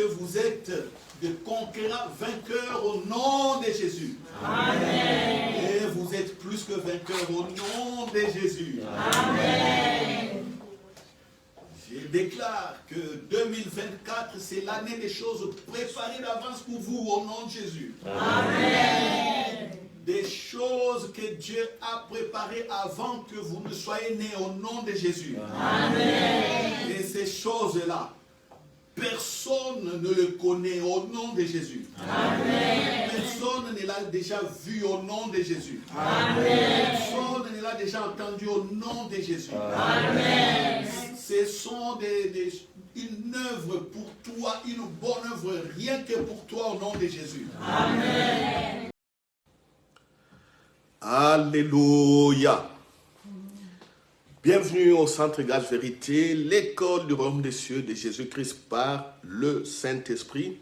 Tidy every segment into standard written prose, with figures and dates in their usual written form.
vous êtes de conquérants vainqueurs au nom de Jésus. Amen. Et vous êtes plus que vainqueurs au nom de Jésus. Amen. Je déclare que 2024, c'est l'année des choses préparées d'avance pour vous au nom de Jésus. Amen. Des choses que Dieu a préparées avant que vous ne soyez nés au nom de Jésus. Amen. Et ces choses-là, personne ne le connaît au nom de Jésus. Amen. Personne ne l'a déjà vu au nom de Jésus. Amen. Personne ne l'a déjà entendu au nom de Jésus. Amen. Ce sont une œuvre pour toi, une bonne œuvre, rien que pour toi au nom de Jésus. Amen. Alléluia. Bienvenue au Centre Grâce Vérité, l'école du royaume des cieux de Jésus-Christ par le Saint-Esprit,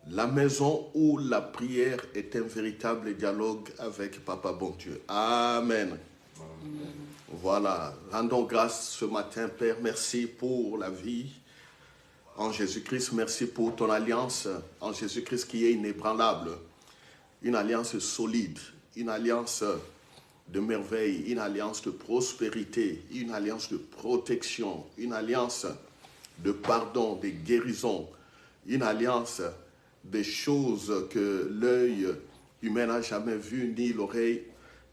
la maison où la prière est un véritable dialogue avec Papa bon Dieu. Amen. Amen. Voilà, rendons grâce ce matin, Père, merci pour la vie en Jésus-Christ, merci pour ton alliance en Jésus-Christ qui est inébranlable, une alliance solide, une alliance de merveille, une alliance de prospérité, une alliance de protection, une alliance de pardon, de guérison, une alliance des choses que l'œil humain n'a jamais vues, ni l'oreille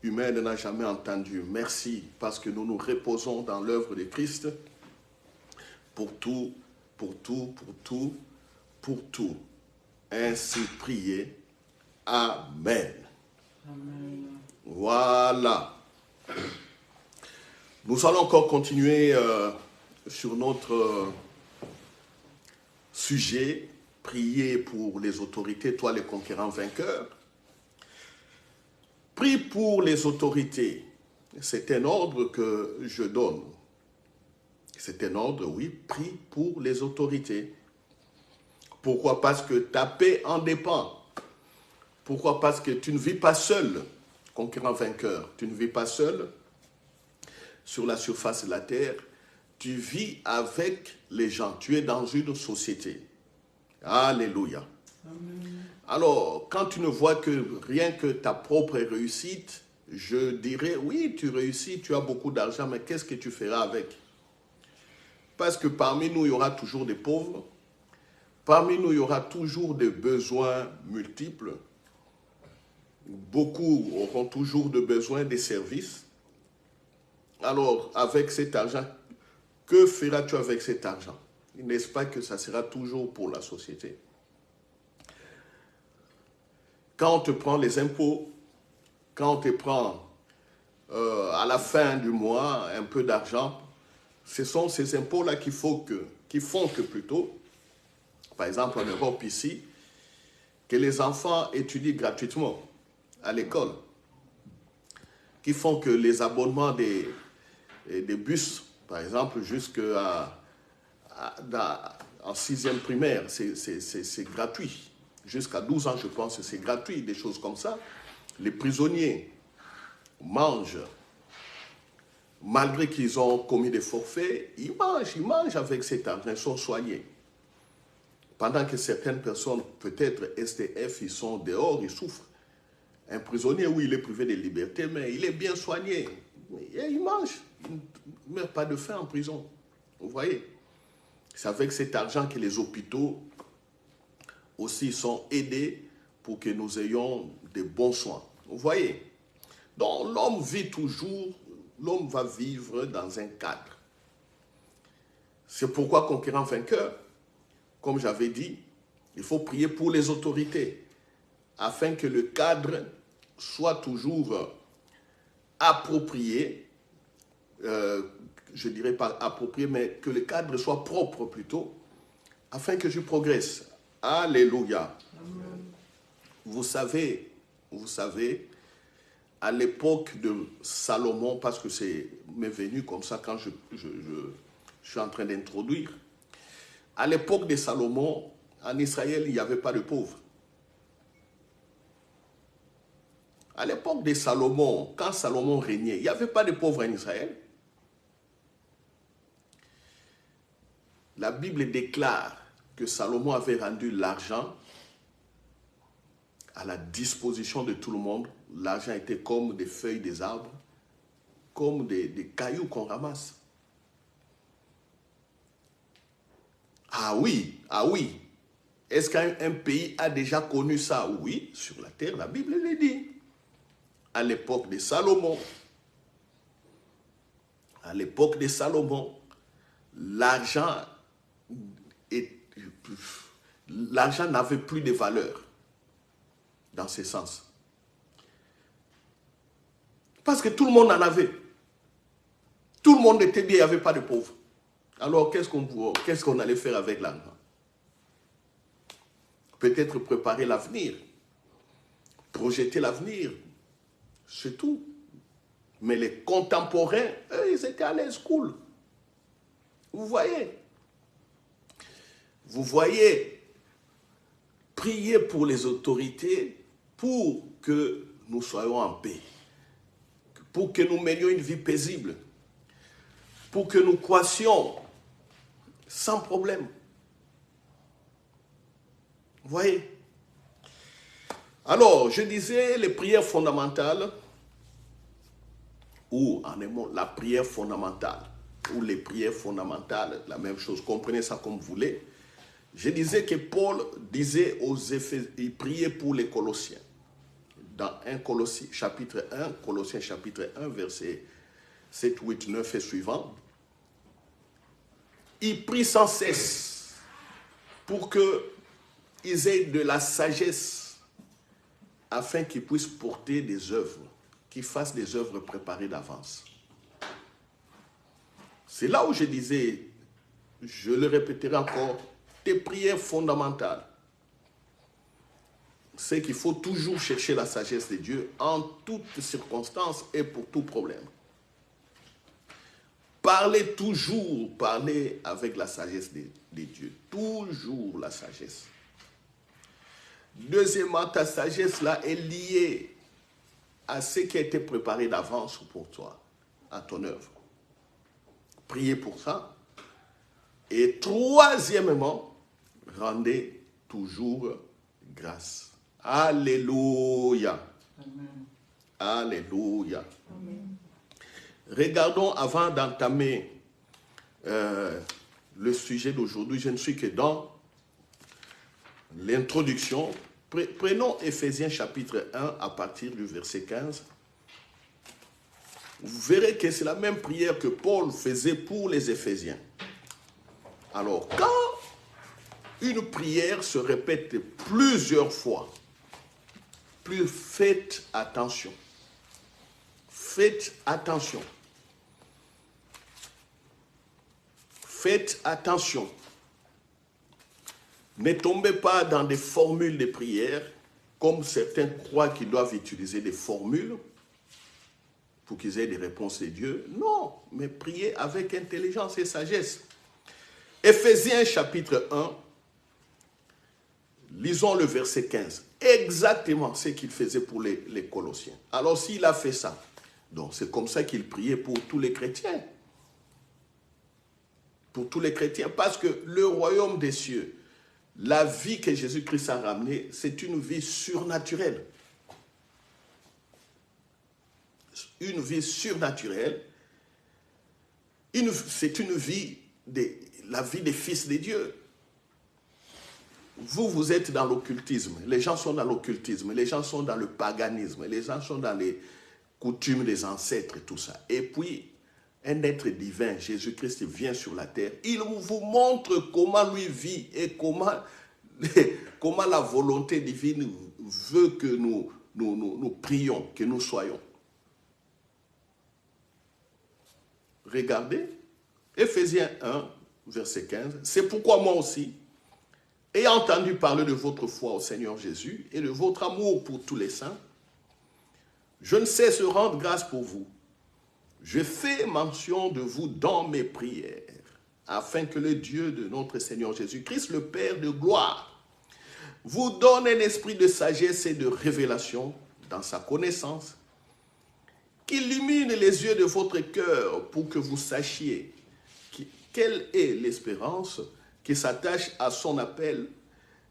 humaine n'a jamais entendues. Merci, parce que nous nous reposons dans l'œuvre de Christ pour tout, pour tout, pour tout, pour tout. Ainsi priez. Amen. Amen. Voilà. Nous allons encore continuer sur notre sujet, prier pour les autorités, toi les conquérants vainqueurs. Prie pour les autorités. C'est un ordre que je donne. C'est un ordre, oui, prie pour les autorités. Pourquoi? Parce que ta paix en dépend. Pourquoi? Parce que tu ne vis pas seul, conquérant vainqueur. Tu ne vis pas seul sur la surface de la terre. Tu vis avec les gens. Tu es dans une société. Alléluia. Amen. Alors, quand tu ne vois que rien que ta propre réussite, je dirais, oui, tu réussis, tu as beaucoup d'argent, mais qu'est-ce que tu feras avec? Parce que parmi nous, il y aura toujours des pauvres. Parmi nous, il y aura toujours des besoins multiples. Beaucoup auront toujours de besoin des services. Alors, avec cet argent, que feras-tu avec cet argent? N'est-ce pas que ça sera toujours pour la société? Quand on te prend les impôts, quand on te prend à la fin du mois un peu d'argent, ce sont ces impôts-là qui font que plutôt, par exemple en Europe ici, que les enfants étudient gratuitement à l'école, qui font que les abonnements des bus, par exemple, jusqu'en 6e primaire, c'est gratuit. Jusqu'à 12 ans, je pense que c'est gratuit, des choses comme ça. Les prisonniers mangent, malgré qu'ils ont commis des forfaits, ils mangent avec cet argent, ils sont soignés. Pendant que certaines personnes, peut-être SDF, ils sont dehors, ils souffrent. Un prisonnier, oui, il est privé de liberté, mais il est bien soigné. Et il mange, il ne meurt pas de faim en prison. Vous voyez? C'est avec cet argent que les hôpitaux aussi sont aidés pour que nous ayons de bons soins. Vous voyez? Donc l'homme vit toujours, l'homme va vivre dans un cadre. C'est pourquoi, conquérant vainqueur, comme j'avais dit, il faut prier pour les autorités, afin que le cadre soit toujours approprié, je dirais pas approprié, mais que le cadre soit propre plutôt, afin que je progresse. Alléluia. Amen. Vous savez, à l'époque de Salomon, parce que c'est m'est venu comme ça quand je suis en train d'introduire, à l'époque de Salomon, en Israël, il n'y avait pas de pauvres. À l'époque de Salomon, quand Salomon régnait, il n'y avait pas de pauvres en Israël. La Bible déclare que Salomon avait rendu l'argent à la disposition de tout le monde. L'argent était comme des feuilles des arbres, comme des cailloux qu'on ramasse. Ah oui, ah oui. Est-ce qu'un pays a déjà connu ça? Oui, sur la terre, la Bible le dit. À l'époque de Salomon, l'argent n'avait plus de valeur dans ce sens. Parce que tout le monde en avait. Tout le monde était bien, il n'y avait pas de pauvres. Alors qu'est-ce qu'on allait faire avec l'argent? Peut-être préparer l'avenir, projeter l'avenir, c'est tout. Mais les contemporains, eux, ils étaient à l'aise, cool. Vous voyez, prier pour les autorités pour que nous soyons en paix, pour que nous menions une vie paisible, pour que nous croissions sans problème. Vous voyez? Alors, je disais les prières fondamentales, ou en un mot, la prière fondamentale, ou les prières fondamentales, la même chose, comprenez ça comme vous voulez. Je disais que Paul disait aux Éphésiens, il priait pour les Colossiens. Dans 1 Colossiens chapitre 1, versets 7, 8, 9 et suivants. Il prie sans cesse pour qu'ils aient de la sagesse afin qu'ils puissent porter des œuvres, qu'ils fassent des œuvres préparées d'avance. C'est là où je disais, je le répéterai encore, des prières fondamentales. C'est qu'il faut toujours chercher la sagesse de Dieu en toutes circonstances et pour tout problème. Parlez avec la sagesse de Dieu. Toujours la sagesse. Deuxièmement, ta sagesse là est liée à ce qui a été préparé d'avance pour toi, à ton œuvre. Priez pour ça. Et troisièmement, rendez toujours grâce. Alléluia. Amen. Alléluia. Amen. Regardons avant d'entamer le sujet d'aujourd'hui. Je ne suis que dans l'introduction. Prenons Éphésiens chapitre 1 à partir du verset 15. Vous verrez que c'est la même prière que Paul faisait pour les Éphésiens. Alors, quand une prière se répète plusieurs fois, faites attention. Faites attention. Faites attention. Ne tombez pas dans des formules de prière, comme certains croient qu'ils doivent utiliser des formules pour qu'ils aient des réponses de Dieu. Non, mais priez avec intelligence et sagesse. Éphésiens chapitre 1, lisons le verset 15. Exactement ce qu'il faisait pour les Colossiens. Alors s'il a fait ça, donc c'est comme ça qu'il priait pour tous les chrétiens. Pour tous les chrétiens, parce que le royaume des cieux, la vie que Jésus-Christ a ramenée, c'est une vie surnaturelle. Une vie surnaturelle. C'est une vie, la vie des fils de Dieu. Vous êtes dans l'occultisme. Les gens sont dans l'occultisme. Les gens sont dans le paganisme. Les gens sont dans les coutumes des ancêtres et tout ça. Et puis, un être divin, Jésus-Christ, vient sur la terre. Il vous montre comment lui vit et comment la volonté divine veut que nous prions, que nous soyons. Regardez, Éphésiens 1, verset 15. C'est pourquoi moi aussi, ayant entendu parler de votre foi au Seigneur Jésus et de votre amour pour tous les saints, je ne cesse de rendre grâce pour vous. Je fais mention de vous dans mes prières, afin que le Dieu de notre Seigneur Jésus-Christ, le Père de gloire, vous donne un esprit de sagesse et de révélation dans sa connaissance, qu'il illumine les yeux de votre cœur pour que vous sachiez quelle est l'espérance qui s'attache à son appel.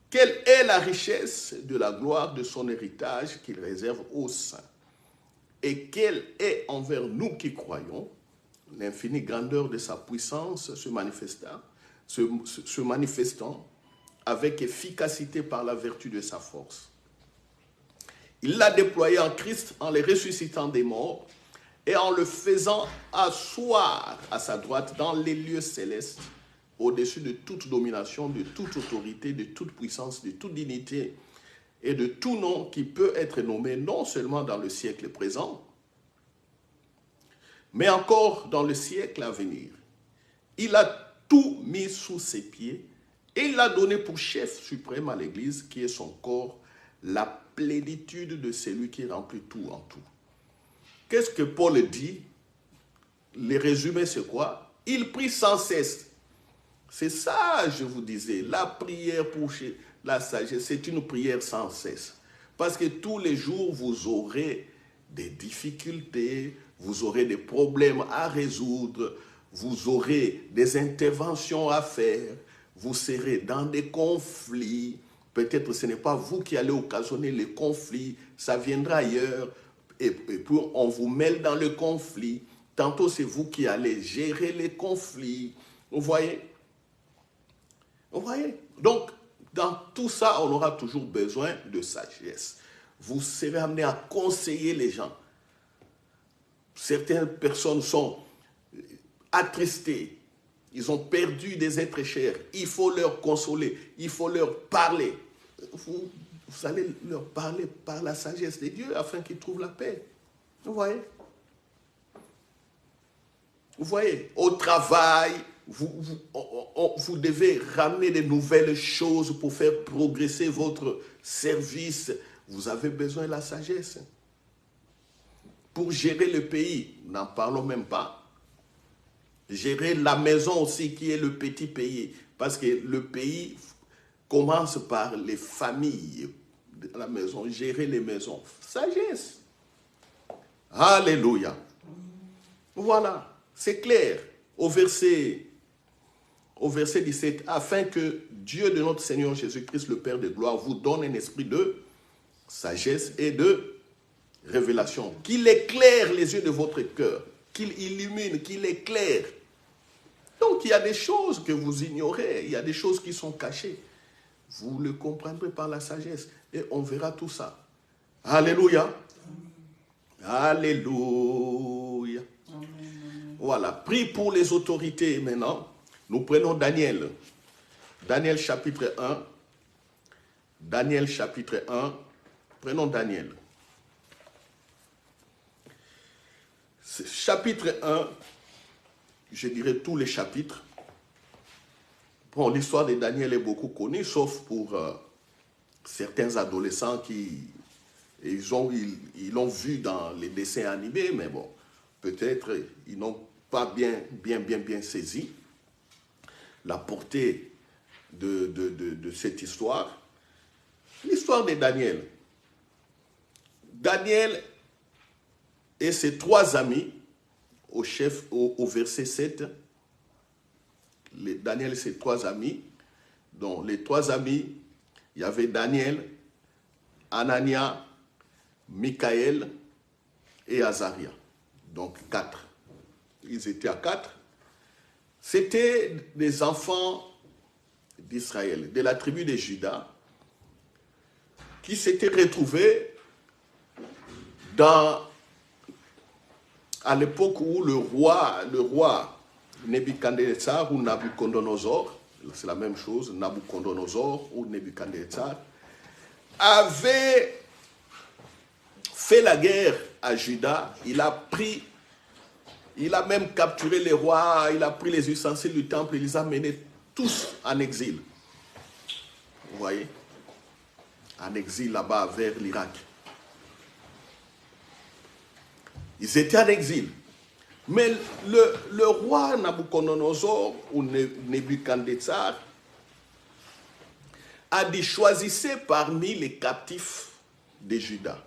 Quelle est la richesse de la gloire de son héritage qu'il réserve aux saints? Et quelle est envers nous qui croyons l'infinie grandeur de sa puissance se manifestant avec efficacité par la vertu de sa force. Il l'a déployé en Christ en les ressuscitant des morts et en le faisant asseoir à sa droite dans les lieux célestes, au-dessus de toute domination, de toute autorité, de toute puissance, de toute dignité et de tout nom qui peut être nommé non seulement dans le siècle présent, mais encore dans le siècle à venir. Il a tout mis sous ses pieds et il l'a donné pour chef suprême à l'Église, qui est son corps, la plénitude de celui qui remplit tout en tout. Qu'est-ce que Paul dit? Les résumés, c'est quoi? Il prie sans cesse. C'est ça, je vous disais, la prière pour la sagesse, c'est une prière sans cesse. Parce que tous les jours, vous aurez des difficultés, vous aurez des problèmes à résoudre, vous aurez des interventions à faire, vous serez dans des conflits. Peut-être ce n'est pas vous qui allez occasionner les conflits, ça viendra ailleurs, et puis on vous mêle dans le conflit. Tantôt c'est vous qui allez gérer les conflits. Vous voyez? Vous voyez? Donc, dans tout ça, on aura toujours besoin de sagesse. Vous serez amené à conseiller les gens. Certaines personnes sont attristées. Ils ont perdu des êtres chers. Il faut leur consoler. Il faut leur parler. Vous allez leur parler par la sagesse de Dieu afin qu'ils trouvent la paix. Vous voyez? Vous voyez? Au travail, vous devez ramener de nouvelles choses pour faire progresser votre service. Vous avez besoin de la sagesse. Pour gérer le pays, n'en parlons même pas. Gérer la maison aussi, qui est le petit pays. Parce que le pays commence par les familles de la maison. Gérer les maisons. Sagesse. Alléluia. Voilà, c'est clair. Au verset 17, afin que Dieu de notre Seigneur Jésus-Christ, le Père de gloire, vous donne un esprit de sagesse et de révélation, qu'il éclaire les yeux de votre cœur, qu'il illumine, qu'il éclaire. Donc il y a des choses que vous ignorez, il y a des choses qui sont cachées. Vous le comprendrez par la sagesse et on verra tout ça. Alléluia. Alléluia. Amen. Voilà, prie pour les autorités maintenant. Nous prenons Daniel. Daniel chapitre 1. Daniel chapitre 1. Prenons Daniel. Chapitre 1, je dirais tous les chapitres. Bon, l'histoire de Daniel est beaucoup connue, sauf pour certains adolescents qui ils l'ont vu dans les dessins animés, mais bon, peut-être ils n'ont pas bien saisi la portée de cette histoire. L'histoire de Daniel. Daniel et ses trois amis, au verset 7, Daniel et ses trois amis, dont les trois amis, il y avait Daniel, Anania, Michaël et Azaria. Donc 4. Ils étaient à 4. C'était des enfants d'Israël, de la tribu de Juda, qui s'étaient retrouvés à l'époque où le roi Nebuchadnezzar ou Nabuchodonosor, c'est la même chose, Nabuchodonosor ou Nebuchadnezzar, avait fait la guerre à Juda. Il a même capturé les rois, il a pris les ustensiles du temple, il les a menés tous en exil. Vous voyez? En exil là-bas vers l'Irak. Ils étaient en exil. Mais le roi Nabuchodonosor ou Nebuchadnezzar a dit: choisissez parmi les captifs de Juda.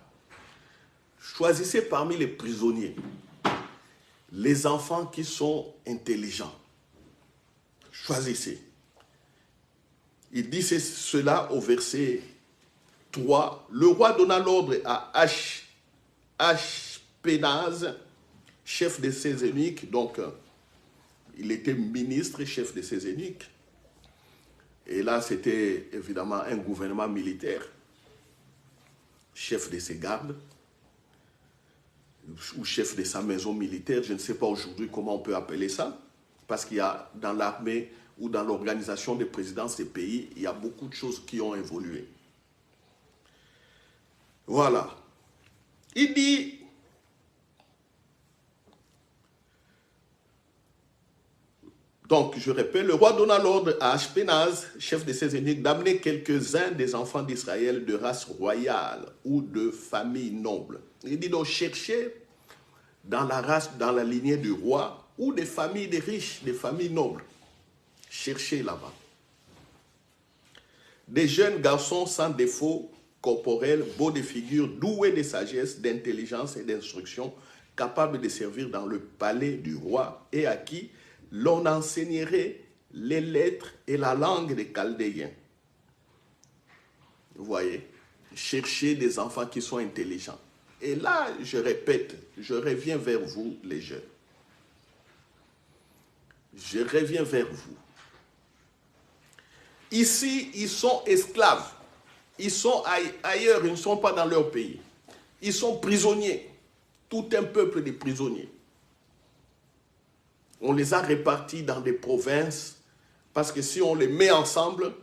Choisissez parmi les prisonniers les enfants qui sont intelligents. Choisissez. Il dit cela au verset 3. Le roi donna l'ordre à Ashpenaz, chef de ses eunuques, donc il était ministre et chef de ses eunuques. Et là, c'était évidemment un gouvernement militaire, chef de ses gardes, ou chef de sa maison militaire, je ne sais pas aujourd'hui comment on peut appeler ça, parce qu'il y a dans l'armée ou dans l'organisation des présidences des pays, il y a beaucoup de choses qui ont évolué. Voilà. Il dit, donc je répète, le roi donna l'ordre à Ashpenaz, chef de ses eunuques, d'amener quelques-uns des enfants d'Israël de race royale ou de famille noble. Il dit donc chercher dans la race, dans la lignée du roi ou des familles des riches, des familles nobles. Cherchez là-bas. Des jeunes garçons sans défaut corporel, beaux de figure, doués de sagesse, d'intelligence et d'instruction, capables de servir dans le palais du roi et à qui l'on enseignerait les lettres et la langue des Chaldéens. Vous voyez, cherchez des enfants qui sont intelligents. Et là, je répète, je reviens vers vous, les jeunes. Je reviens vers vous. Ici, ils sont esclaves. Ils sont ailleurs, ils ne sont pas dans leur pays. Ils sont prisonniers. Tout un peuple de prisonniers. On les a répartis dans des provinces parce que si on les met ensemble,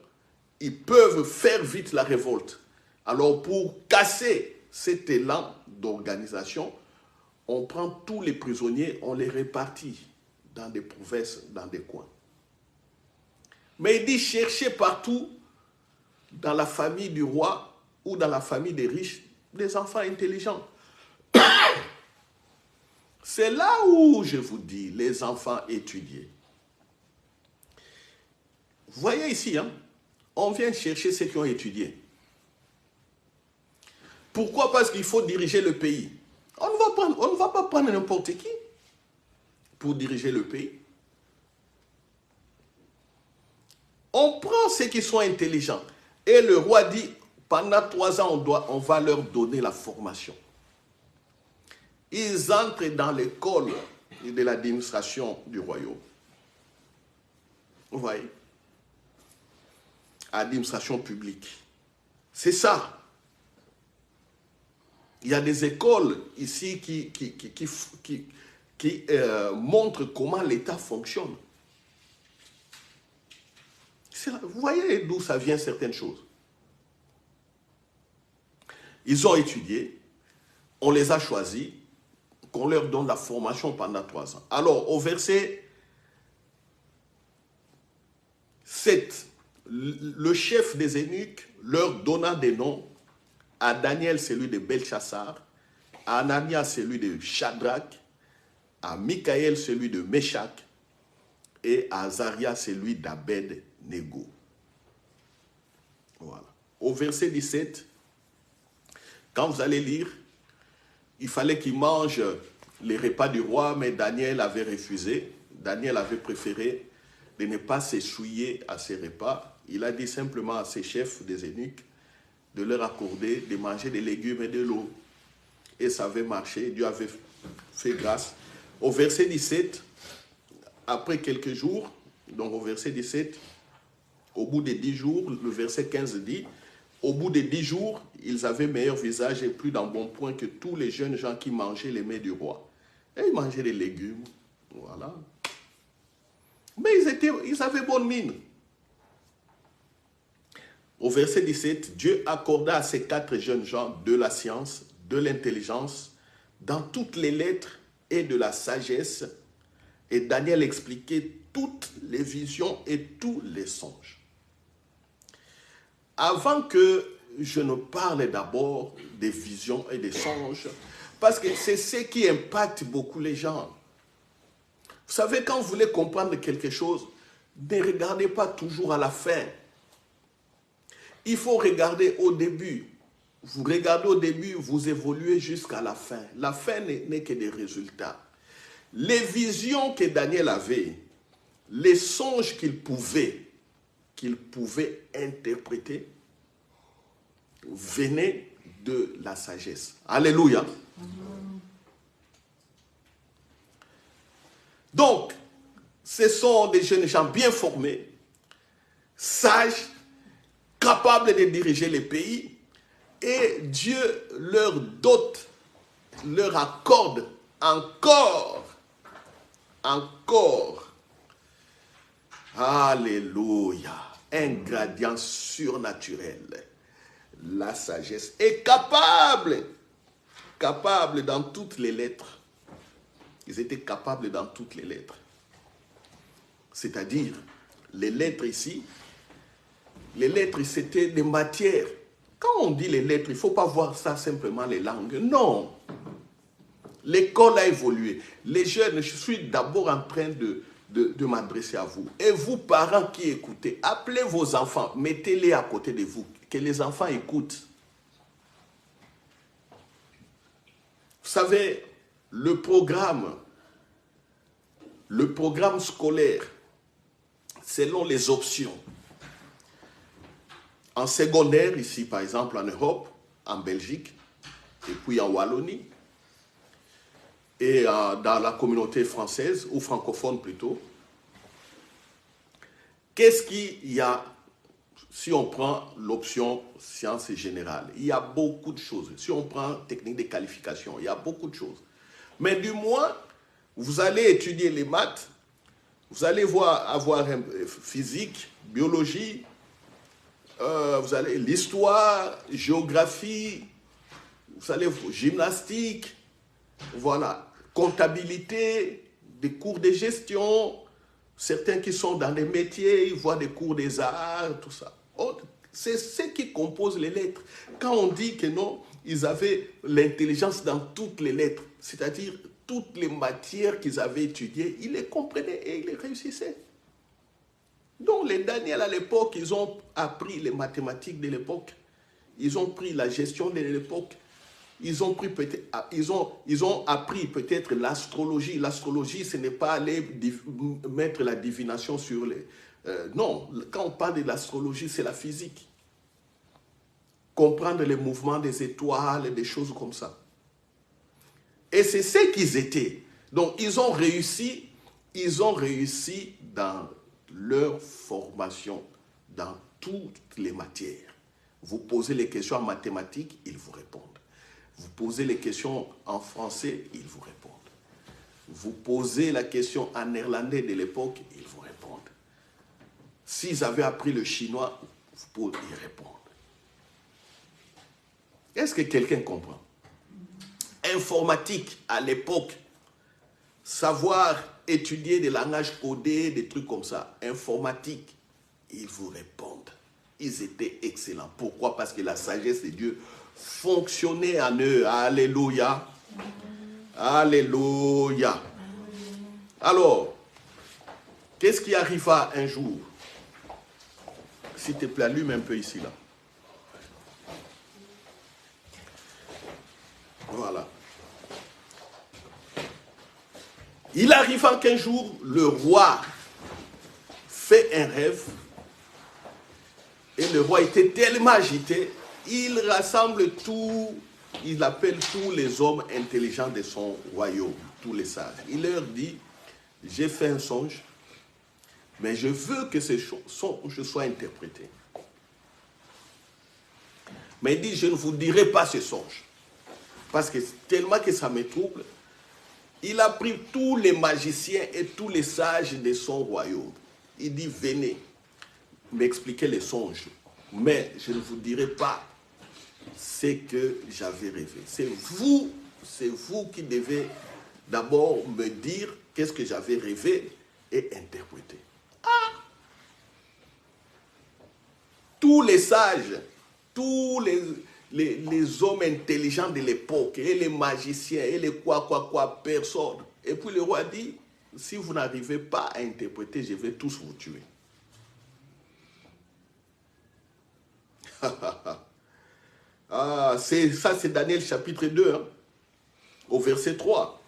ils peuvent faire vite la révolte. Alors pour casser cet élan d'organisation, on prend tous les prisonniers, on les répartit dans des provinces, dans des coins. Mais il dit cherchez partout dans la famille du roi ou dans la famille des riches des enfants intelligents. C'est là où je vous dis, les enfants étudiés. Vous voyez ici, hein, on vient chercher ceux qui ont étudié. Pourquoi? Parce qu'il faut diriger le pays. On ne va pas prendre n'importe qui pour diriger le pays. On prend ceux qui sont intelligents. Et le roi dit, pendant 3 ans, on va leur donner la formation. Ils entrent dans l'école de l'administration du royaume. Vous voyez? Administration publique. C'est ça. Il y a des écoles ici qui montrent comment l'État fonctionne. Vous voyez d'où ça vient certaines choses. Ils ont étudié, on les a choisis, qu'on leur donne la formation pendant 3 ans. Alors, au verset 7, le chef des eunuques leur donna des noms, à Daniel celui de Belchassar, à Anania celui de Shadrach, à Michaël celui de Meshach et à Azaria celui d'Abed-Nego. Voilà. Au verset 17, quand vous allez lire, il fallait qu'ils mangent les repas du roi, mais Daniel avait refusé. Daniel avait préféré de ne pas s'essouiller à ses repas. Il a dit simplement à ses chefs des eunuques de leur accorder de manger des légumes et de l'eau. Et ça avait marché, Dieu avait fait grâce. Au verset 17, après quelques jours, donc au verset 17, au bout de 10 jours, le verset 15 dit, au bout de 10 jours, ils avaient meilleur visage et plus d'embonpoint que tous les jeunes gens qui mangeaient les mets du roi. Et ils mangeaient des légumes, voilà. Mais ils avaient bonne mine. Au verset 17, Dieu accorda à ces 4 jeunes gens de la science, de l'intelligence, dans toutes les lettres et de la sagesse. Et Daniel expliquait toutes les visions et tous les songes. Avant que je ne parle d'abord des visions et des songes, parce que c'est ce qui impacte beaucoup les gens. Vous savez, quand vous voulez comprendre quelque chose, ne regardez pas toujours à la fin. Il faut regarder au début. Vous regardez au début, vous évoluez jusqu'à la fin. La fin n'est que des résultats. Les visions que Daniel avait, les songes qu'il pouvait qu'il pouvait interpréter venait de la sagesse. Alléluia. Donc, ce sont des jeunes gens bien formés, sages, capables de diriger les pays, et Dieu leur dote, leur accorde encore, alléluia, un gradient surnaturel. La sagesse est capable dans toutes les lettres. Ils étaient capables dans toutes les lettres. C'est-à-dire, les lettres ici, c'était des matières. Quand on dit les lettres, il ne faut pas voir ça simplement les langues. Non. L'école a évolué. Les jeunes, je suis d'abord en train de m'adresser à vous. Et vous, parents qui écoutez, appelez vos enfants, mettez-les à côté de vous, que les enfants écoutent. Vous savez, le programme scolaire, selon les options, en secondaire, ici par exemple en Europe, en Belgique, et puis en Wallonie, et dans la communauté française, ou francophone plutôt, qu'est-ce qu'il y a si on prend l'option sciences générales? Il y a beaucoup de choses. Si on prend technique de qualification, il y a beaucoup de choses. Mais du moins, vous allez étudier les maths, vous allez avoir physique, biologie, vous allez l'histoire, géographie, vous allez gymnastique, voilà, comptabilité, des cours de gestion, certains qui sont dans des métiers, ils voient des cours des arts, tout ça. C'est ce qui compose les lettres. Quand on dit que non, ils avaient l'intelligence dans toutes les lettres, c'est-à-dire toutes les matières qu'ils avaient étudiées, ils les comprenaient et ils les réussissaient. Donc les Daniel à l'époque, ils ont appris les mathématiques de l'époque, ils ont pris la gestion de l'époque, ils ont appris peut-être l'astrologie. L'astrologie, ce n'est pas aller mettre la divination sur les... non, quand on parle de l'astrologie, c'est la physique. Comprendre les mouvements des étoiles, des choses comme ça. Et c'est ce qu'ils étaient. Donc, ils ont réussi dans leur formation, dans toutes les matières. Vous posez les questions en mathématiques, ils vous répondent. Vous posez les questions en français, ils vous répondent. Vous posez la question en néerlandais de l'époque, ils vous répondent. S'ils avaient appris le chinois, vous pouvez y répondre. Est-ce que quelqu'un comprend? Informatique à l'époque, savoir étudier des langages codés, des trucs comme ça, informatique, ils vous répondent. Ils étaient excellents. Pourquoi? Parce que la sagesse de Dieu fonctionnait en eux. Alléluia. Alléluia. Alors, qu'est-ce qui arriva un jour? S'il te plaît, allume un peu ici, là. Voilà. Il arriva qu'un jour, le roi fait un rêve et le roi était tellement agité, il rassemble il appelle tous les hommes intelligents de son royaume, tous les sages. Il leur dit, j'ai fait un songe, mais je veux que ce songe soit interprété. Mais il dit, je ne vous dirai pas ce songe, parce que tellement que ça me trouble. Il a pris tous les magiciens et tous les sages de son royaume. Il dit, venez m'expliquer les songes, mais je ne vous dirai pas ce que j'avais rêvé. C'est vous qui devez d'abord me dire qu'est-ce que j'avais rêvé et interpréter. Ah! Tous les sages, tous les hommes intelligents de l'époque, et les magiciens, et les personne. Et puis le roi dit, si vous n'arrivez pas à interpréter, je vais tous vous tuer. Ah, c'est Daniel chapitre 2, hein, au verset 3.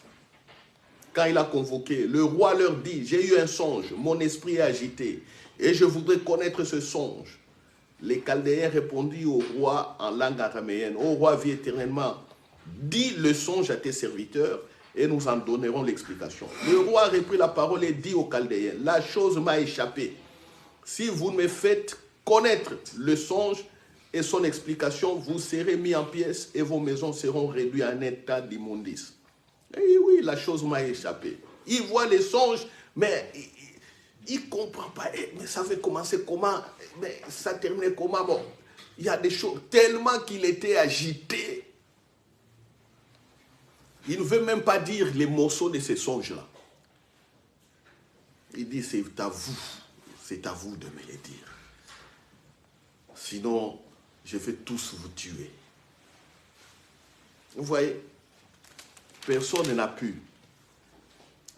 quand il a convoqué, le roi leur dit, j'ai eu un songe, mon esprit est agité, et je voudrais connaître ce songe. Les Chaldéens répondirent au roi en langue araméenne, ô roi, vie éternellement, dis le songe à tes serviteurs, et nous en donnerons l'explication. Le roi reprit la parole et dit aux Chaldéens, la chose m'a échappé. Si vous me faites connaître le songe et son explication, vous serez mis en pièces et vos maisons seront réduites à un état d'immondice. Et oui, la chose m'a échappé. Il voit les songes, mais il ne comprend pas. Mais ça va commencer comment? Mais ça termine comment? Bon, il y a des choses tellement qu'il était agité. Il ne veut même pas dire les morceaux de ces songes-là. Il dit, c'est à vous de me les dire. Sinon, je vais tous vous tuer. Vous voyez? Personne n'a pu.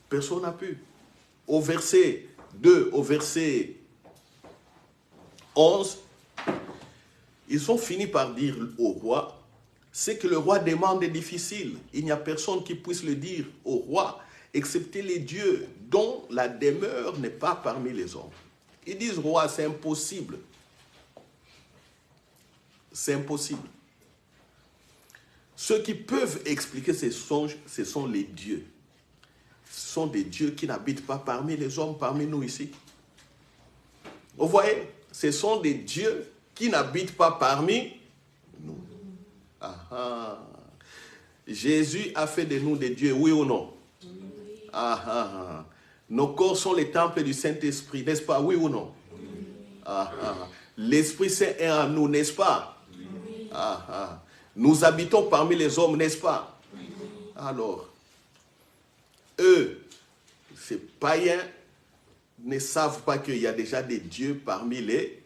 Personne n'a pu. Au verset 2, au verset 11, ils ont fini par dire au roi, ce que le roi demande est difficile. Il n'y a personne qui puisse le dire au roi, excepté les dieux dont la demeure n'est pas parmi les hommes. Ils disent, roi, c'est impossible. C'est impossible. Ceux qui peuvent expliquer ces songes, ce sont les dieux. Ce sont des dieux qui n'habitent pas parmi les hommes, parmi nous ici. Vous voyez, ce sont des dieux qui n'habitent pas parmi nous. Ah, ah. Jésus a fait de nous des dieux, oui ou non? Oui. Ah, ah, ah. Nos corps sont les temples du Saint-Esprit, n'est-ce pas? Oui ou non? Oui. Ah, ah. L'Esprit Saint est en nous, n'est-ce pas? Oui. Ah, ah. Nous habitons parmi les hommes, n'est-ce pas? Oui. Alors, eux, ces païens, ne savent pas qu'il y a déjà des dieux parmi les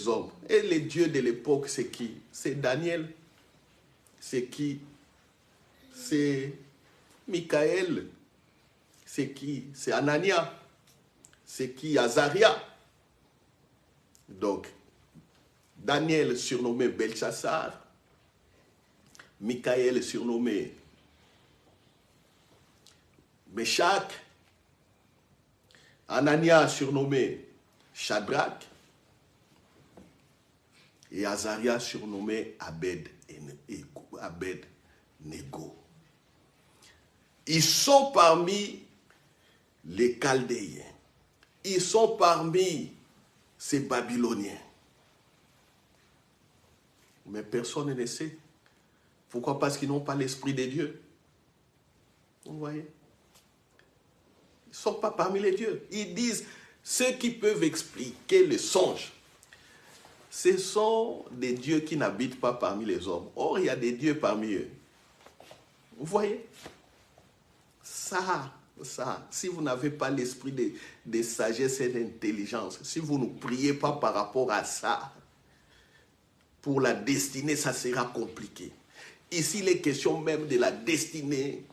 hommes. Et les dieux de l'époque, c'est qui? C'est Daniel. C'est qui? C'est Michael. C'est qui? C'est Anania. C'est qui? Azaria. Donc, Daniel surnommé Belchassar. Michael surnommé Meshach. Anania surnommé Shadrach. Et Azaria surnommé Abed-Nego. Ils sont parmi les Chaldéens. Ils sont parmi ces Babyloniens. Mais personne ne sait. Pourquoi? Parce qu'ils n'ont pas l'esprit de Dieu. Vous voyez? Ils ne sont pas parmi les dieux. Ils disent, ceux qui peuvent expliquer le songe, ce sont des dieux qui n'habitent pas parmi les hommes. Or, il y a des dieux parmi eux. Vous voyez? Ça, si vous n'avez pas l'esprit de sagesse et d'intelligence, si vous ne priez pas par rapport à ça, pour la destinée, ça sera compliqué. Ici, il est question même de la destinée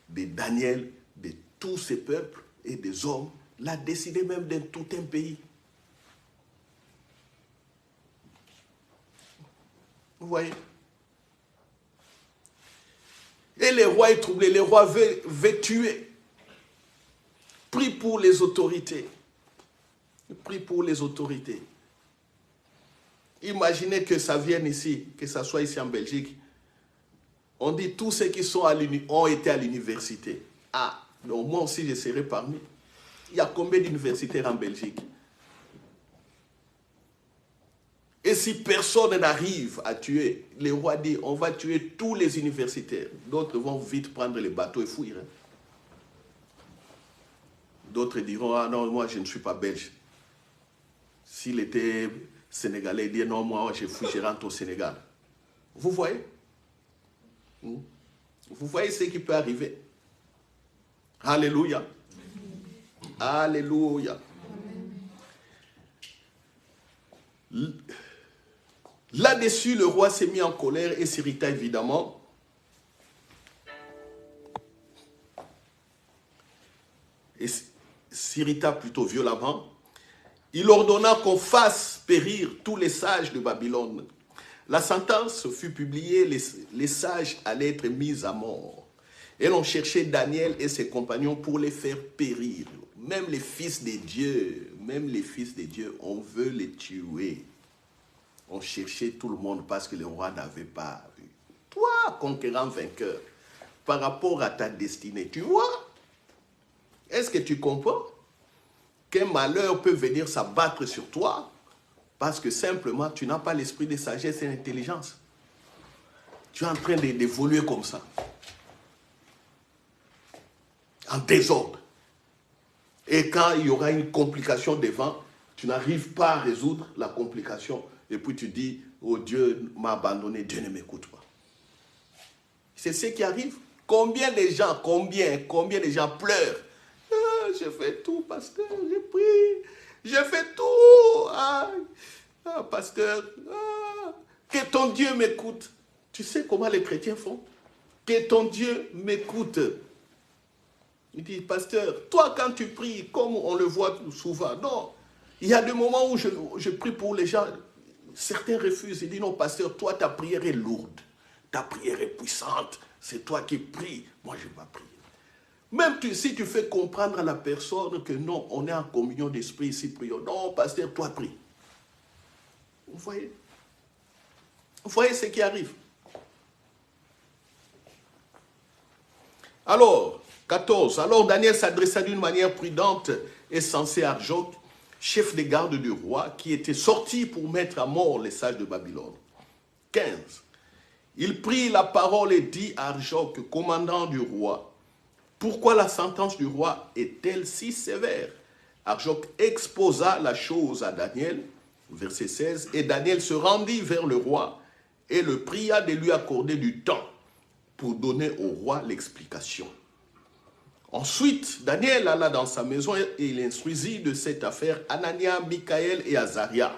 de Daniel, de tous ces peuples et des hommes, la destinée même de tout un pays. Vous voyez? Et le roi est troublé, le roi veut tuer. Prie pour les autorités. Prie pour les autorités. Imaginez que ça vienne ici, que ça soit ici en Belgique. On dit tous ceux qui sont ont été à l'université. Ah, donc moi aussi je serai parmi. Il y a combien d'universitaires en Belgique? Et si personne n'arrive à tuer, le roi dit, on va tuer tous les universitaires. D'autres vont vite prendre les bateaux et fuir. D'autres diront, ah non, moi je ne suis pas belge. S'il était sénégalais, il dit, non, moi je fuis, je rentre au Sénégal. Vous voyez? Vous voyez ce qui peut arriver? Alléluia. Alléluia. Là-dessus, le roi s'est mis en colère et s'irrita évidemment. Et s'irrita plutôt violemment. Il ordonna qu'on fasse périr tous les sages de Babylone. La sentence fut publiée, les sages allaient être mis à mort. Et l'on cherchait Daniel et ses compagnons pour les faire périr. Même les fils de Dieu, on veut les tuer. On cherchait tout le monde parce que le roi n'avait pas vu. Toi, conquérant vainqueur, par rapport à ta destinée, tu vois? Est-ce que tu comprends qu'un malheur peut venir s'abattre sur toi parce que simplement tu n'as pas l'esprit de sagesse et d'intelligence? Tu es en train d'évoluer comme ça, en désordre. Et quand il y aura une complication devant, tu n'arrives pas à résoudre la complication. Et puis tu dis, oh Dieu m'a abandonné, Dieu ne m'écoute pas. C'est ce qui arrive. Combien de gens pleurent? Ah, j'ai fait tout, pasteur, j'ai prié, j'ai fait tout. Ah, pasteur, que ton Dieu m'écoute. Tu sais comment les chrétiens font? Que ton Dieu m'écoute. Il dit, pasteur, toi quand tu pries, comme on le voit souvent, non, il y a des moments où je prie pour les gens, certains refusent. Il dit, non, pasteur, toi ta prière est lourde, ta prière est puissante, c'est toi qui pries, moi je ne vais pas prier. Même si tu fais comprendre à la personne que non, on est en communion d'esprit ici, prions, non, pasteur, toi prie. Vous voyez? Vous voyez ce qui arrive? Alors, 14. Alors Daniel s'adressa d'une manière prudente et sensée à Arjoc, chef des gardes du roi, qui était sorti pour mettre à mort les sages de Babylone. 15. Il prit la parole et dit à Arjoc, commandant du roi, pourquoi la sentence du roi est-elle si sévère? Arjoc exposa la chose à Daniel, verset 16, et Daniel se rendit vers le roi et le pria de lui accorder du temps pour donner au roi l'explication. Ensuite, Daniel alla dans sa maison et il instruisit de cette affaire Anania, Michaël et Azaria.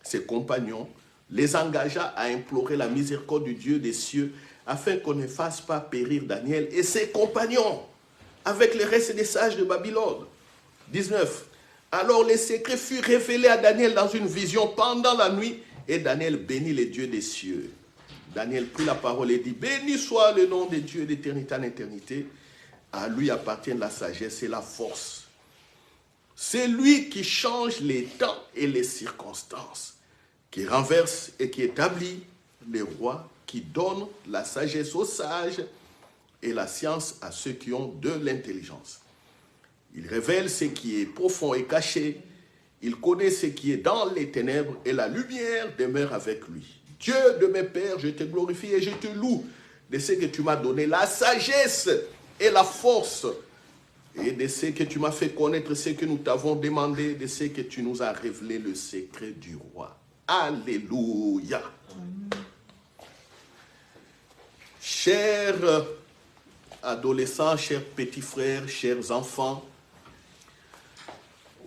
Ses compagnons les engagea à implorer la miséricorde du Dieu des cieux afin qu'on ne fasse pas périr Daniel et ses compagnons avec les restes des sages de Babylone. 19. Alors les secrets furent révélés à Daniel dans une vision pendant la nuit et Daniel bénit les dieux des cieux. Daniel prit la parole et dit, béni soit le nom des dieux d'éternité en éternité. À lui appartiennent la sagesse et la force. C'est lui qui change les temps et les circonstances, qui renverse et qui établit les rois, qui donne la sagesse aux sages et la science à ceux qui ont de l'intelligence. Il révèle ce qui est profond et caché. Il connaît ce qui est dans les ténèbres et la lumière demeure avec lui. Dieu de mes pères, je te glorifie et je te loue de ce que tu m'as donné, la sagesse et la force, et de ce que tu m'as fait connaître, ce que nous t'avons demandé, de ce que tu nous as révélé le secret du roi. Alléluia. Chers adolescents, chers petits frères, chers enfants,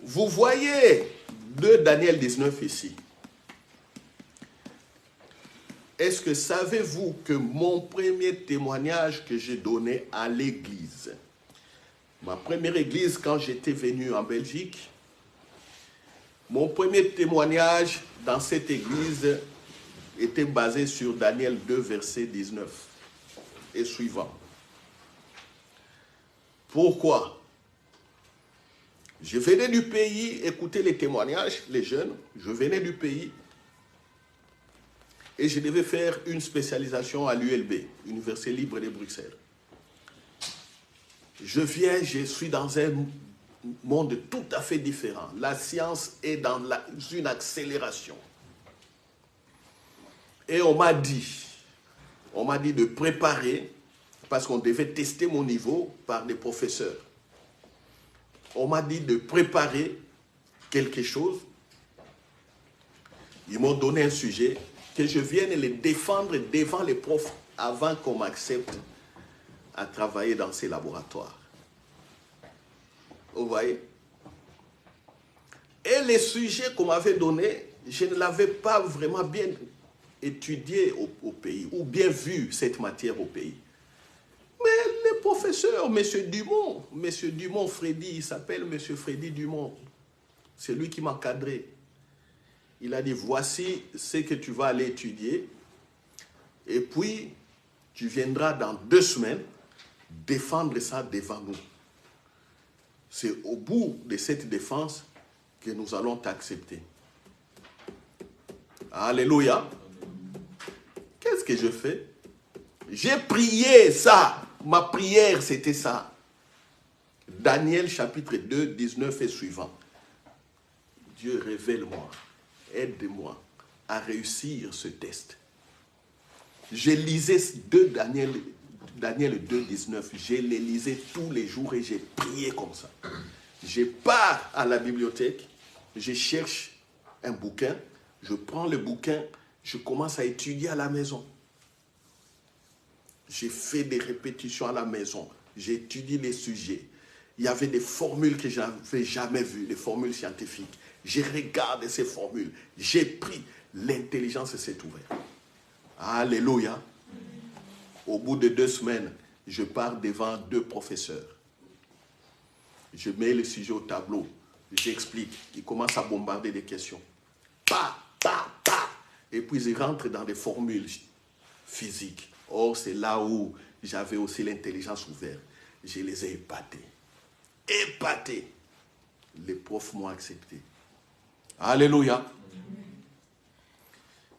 vous voyez de Daniel 19 ici. Est-ce que savez-vous que mon premier témoignage que j'ai donné à l'église, ma première église quand j'étais venu en Belgique, mon premier témoignage dans cette église était basé sur Daniel 2, verset 19 et suivant. Pourquoi? Je venais du pays, écoutez les témoignages, les jeunes, je venais du pays, et je devais faire une spécialisation à l'ULB, Université libre de Bruxelles. Je suis dans un monde tout à fait différent. La science est dans une accélération. Et on m'a dit de préparer, parce qu'on devait tester mon niveau par des professeurs. On m'a dit de préparer quelque chose. Ils m'ont donné un sujet, que je vienne les défendre devant les profs avant qu'on m'accepte à travailler dans ces laboratoires. Vous voyez? Et les sujets qu'on m'avait donnés, je ne l'avais pas vraiment bien étudié au pays, ou bien vu cette matière au pays. Mais les professeurs, M. Dumont Freddy, il s'appelle M. Freddy Dumont, c'est lui qui m'a encadré. Il a dit, voici ce que tu vas aller étudier. Et puis, tu viendras dans 2 semaines. défendre ça devant nous. C'est au bout de cette défense que nous allons t'accepter. Alléluia. Qu'est-ce que je fais? J'ai prié ça. Ma prière, c'était ça. Daniel chapitre 2, 19 et suivant. Dieu, révèle-moi, aide-moi à réussir ce test. Je lisais Daniel 2, 19. Je les lisais tous les jours et j'ai prié comme ça. Je pars à la bibliothèque, je cherche un bouquin, je prends le bouquin, je commence à étudier à la maison. J'ai fait des répétitions à la maison, j'ai étudié les sujets. Il y avait des formules que je n'avais jamais vues, des formules scientifiques. J'ai regardé ces formules, j'ai pris, l'intelligence s'est ouverte. Alléluia. Au bout de 2 semaines, je pars devant 2 professeurs. Je mets le sujet au tableau, j'explique. Ils commencent à bombarder des questions. Pa, pa, pa. Et puis ils rentrent dans des formules physiques. Or, c'est là où j'avais aussi l'intelligence ouverte. Je les ai épatés. Épatés. Les profs m'ont accepté. Alléluia.